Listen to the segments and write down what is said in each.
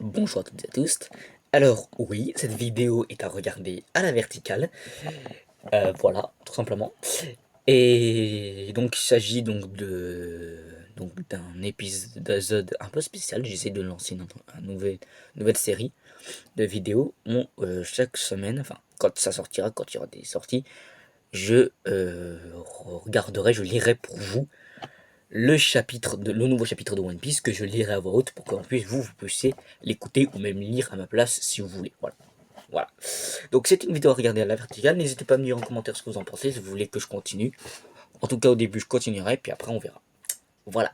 Bonjour à toutes et à tous. Alors oui, cette vidéo est à regarder à la verticale. Voilà, tout simplement. Et donc il s'agit d'un épisode un peu spécial. J'essaie de lancer nouvelle série de vidéos où chaque semaine, enfin quand ça sortira, quand il y aura des sorties, je je lirai pour vous le nouveau chapitre de One Piece que je lirai à voix haute pour qu'en plus vous puissiez l'écouter ou même lire à ma place si vous voulez. Voilà. Voilà. Donc c'est une vidéo à regarder à la verticale. N'hésitez pas à me dire en commentaire ce que vous en pensez, si vous voulez que je continue. En tout cas au début je continuerai, puis après on verra. Voilà.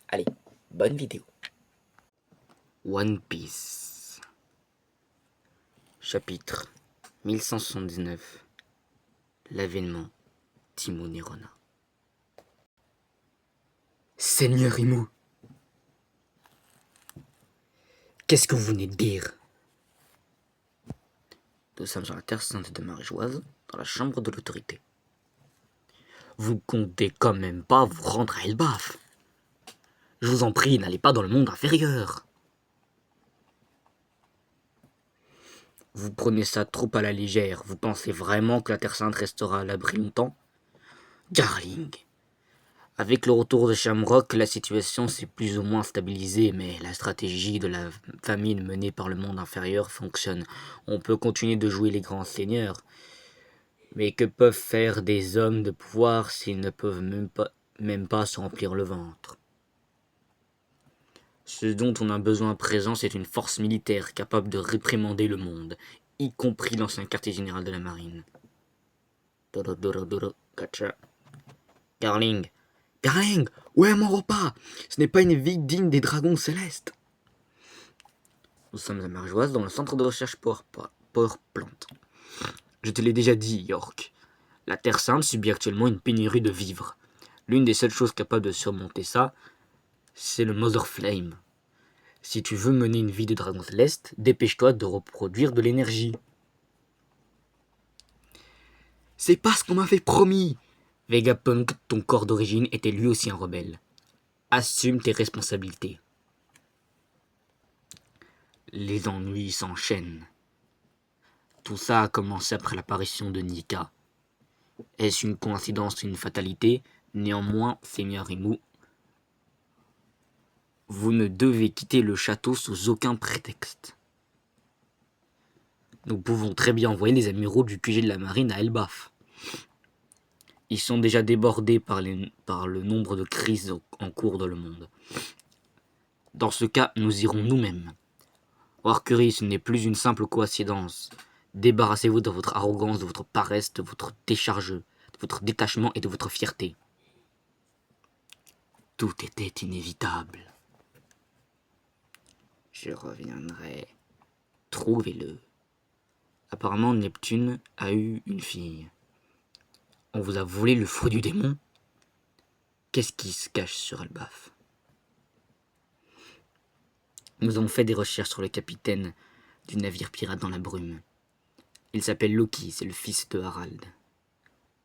Allez, bonne vidéo. One Piece. Chapitre 1179. L'avènement Timon et Rona. Seigneur Imu, qu'est-ce que vous venez de dire? Nous sommes sur la terre sainte de Maréjoise, dans la chambre de l'autorité. Vous comptez quand même pas vous rendre à Elbaf. Je vous en prie, n'allez pas dans le monde inférieur. Vous prenez ça trop à la légère. Vous pensez vraiment que la Terre Sainte restera à l'abri longtemps? Garling. Avec le retour de Shamrock, la situation s'est plus ou moins stabilisée, mais la stratégie de la famine menée par le monde inférieur fonctionne. On peut continuer de jouer les grands seigneurs, mais que peuvent faire des hommes de pouvoir s'ils ne peuvent même pas se remplir le ventre? Ce dont on a besoin à présent, c'est une force militaire capable de réprimander le monde, y compris l'ancien quartier général de la marine. Gotcha. Garling, où est mon repas? Ce n'est pas une vie digne des dragons célestes. Nous sommes à Marjoise, dans le centre de recherche Powerplant. Je te l'ai déjà dit, York. La Terre Sainte subit actuellement une pénurie de vivres. L'une des seules choses capables de surmonter ça, c'est le Mother Flame. Si tu veux mener une vie de dragon céleste, dépêche-toi de reproduire de l'énergie. C'est pas ce qu'on m'avait promis. Vegapunk, ton corps d'origine, était lui aussi un rebelle. Assume tes responsabilités. Les ennuis s'enchaînent. Tout ça a commencé après l'apparition de Nika. Est-ce une coïncidence ou une fatalité? Néanmoins, Seigneur Imu, vous ne devez quitter le château sous aucun prétexte. Nous pouvons très bien envoyer les amiraux du QG de la marine à Elbaf. Ils sont déjà débordés par le nombre de crises en cours dans le monde. Dans ce cas, nous irons nous-mêmes. Orcurie, ce n'est plus une simple coïncidence. Débarrassez-vous de votre arrogance, de votre paresse, de votre déchargeux, de votre détachement et de votre fierté. Tout était inévitable. Je reviendrai. Trouvez-le. Apparemment, Neptune a eu une fille. On vous a volé le fruit du démon? Qu'est-ce qui se cache sur Elbaf? Nous avons fait des recherches sur le capitaine du navire pirate dans la brume. Il s'appelle Loki, c'est le fils de Harald.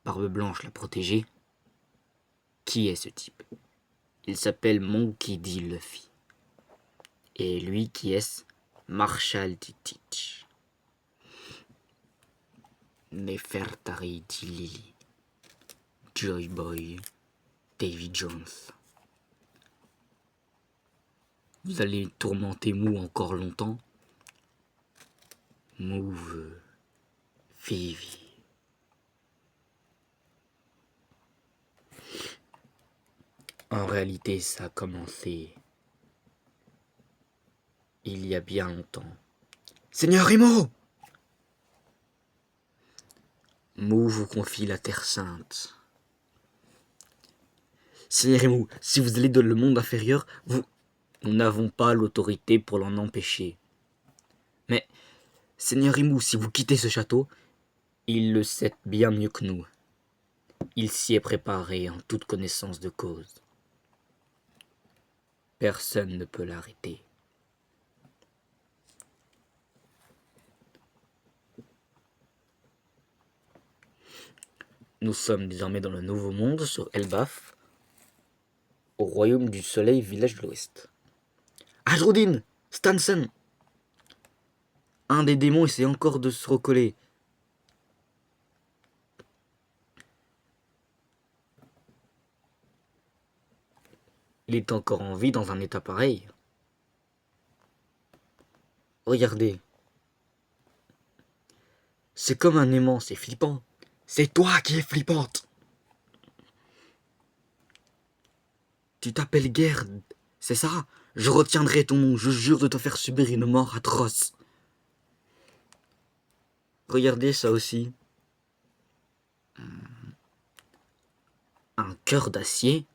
Barbe Blanche l'a protégé. Qui est ce type? Il s'appelle Monkey D. Luffy. Et lui, qui est-ce? Marshall D. Teach. Nefertari D. Lily. Joy Boy. Davy Jones. Vous allez tourmenter Mou encore longtemps? Mou veut Vivi. En réalité, ça a commencé il y a bien longtemps. Seigneur Imo! Mou vous confie la Terre Sainte. Seigneur Imo, si vous allez dans le monde inférieur, nous n'avons pas l'autorité pour l'en empêcher. Mais, Seigneur Imo, si vous quittez ce château, il le sait bien mieux que nous. Il s'y est préparé en toute connaissance de cause. Personne ne peut l'arrêter. Nous sommes désormais dans le Nouveau Monde, sur Elbaf, au royaume du soleil, village de l'Ouest. Adrodin! Stanson! Un des démons essaie encore de se recoller. Il est encore en vie dans un état pareil. Regardez. C'est comme un aimant, c'est flippant. C'est toi qui es flippante. Tu t'appelles Gerd, c'est ça? Je retiendrai ton nom, je jure de te faire subir une mort atroce. Regardez ça aussi. Un cœur d'acier.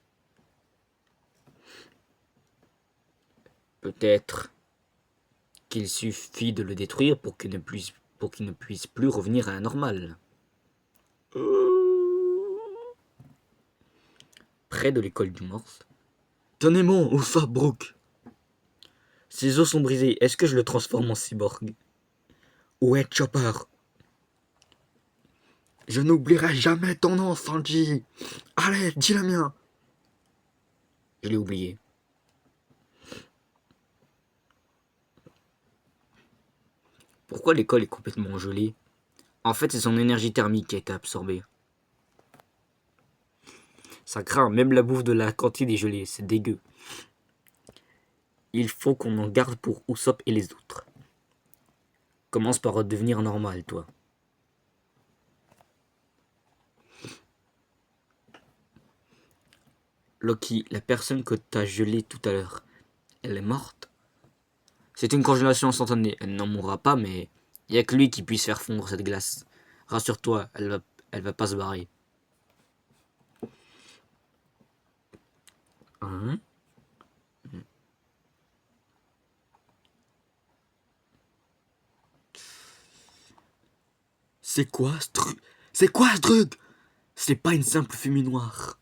Peut-être qu'il suffit de le détruire pour qu'il ne puisse plus revenir à la normale. Près de l'école du Morse. Tenez-moi au Brooke. Ses os sont brisés. Est-ce que je le transforme en cyborg? Où est Chopper? Je n'oublierai jamais ton nom, Sanji. Allez, dis le mien. Je l'ai oublié. Pourquoi l'école est complètement gelée? En fait, c'est son énergie thermique qui a été absorbée. Ça craint, même la bouffe de la cantine est gelée, c'est dégueu. Il faut qu'on en garde pour Usopp et les autres. Commence par redevenir normal, toi. Loki, la personne que t'as gelée tout à l'heure, elle est morte? C'est une congélation instantanée. Elle n'en mourra pas, mais il n'y a que lui qui puisse faire fondre cette glace. Rassure-toi, elle va pas se barrer. Hein? C'est quoi ce truc? C'est quoi ce truc? C'est pas une simple fumée noire.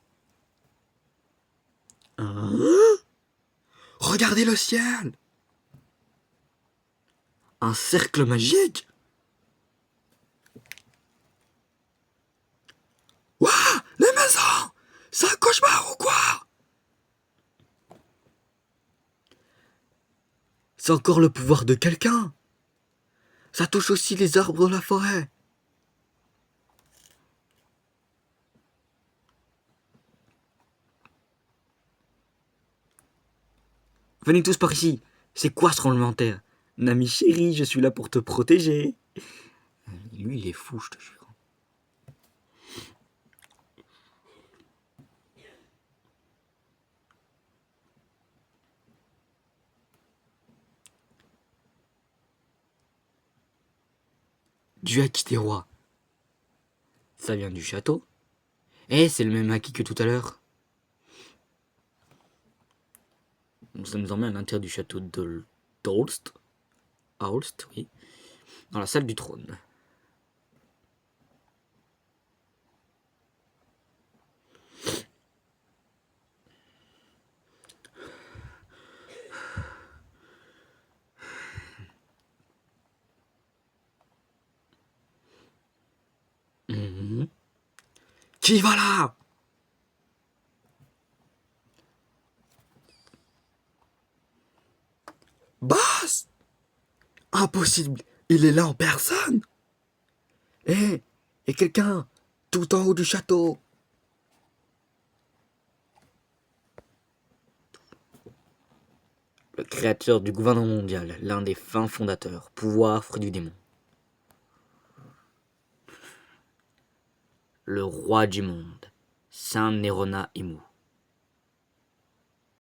Hein? Regardez le ciel! Un cercle magique? Waouh! Les maisons! C'est un cauchemar ou quoi? C'est encore le pouvoir de quelqu'un. Ça touche aussi les arbres de la forêt. Venez tous par ici. C'est quoi ce tremblement de terre? Nami chérie, je suis là pour te protéger. Lui, il est fou, je te jure. Dieu a quitté roi. Ça vient du château. Eh, c'est le même acquis que tout à l'heure. Ça nous emmène à l'intérieur du château d'Holst. Holst, oui. Dans la salle du trône. Qui va là? Boss! Impossible, il est là en personne. Eh, et quelqu'un tout en haut du château. Le créateur du gouvernement mondial, l'un des fins fondateurs, pouvoir fruit du démon. Le roi du monde, Saint Nerona Imu.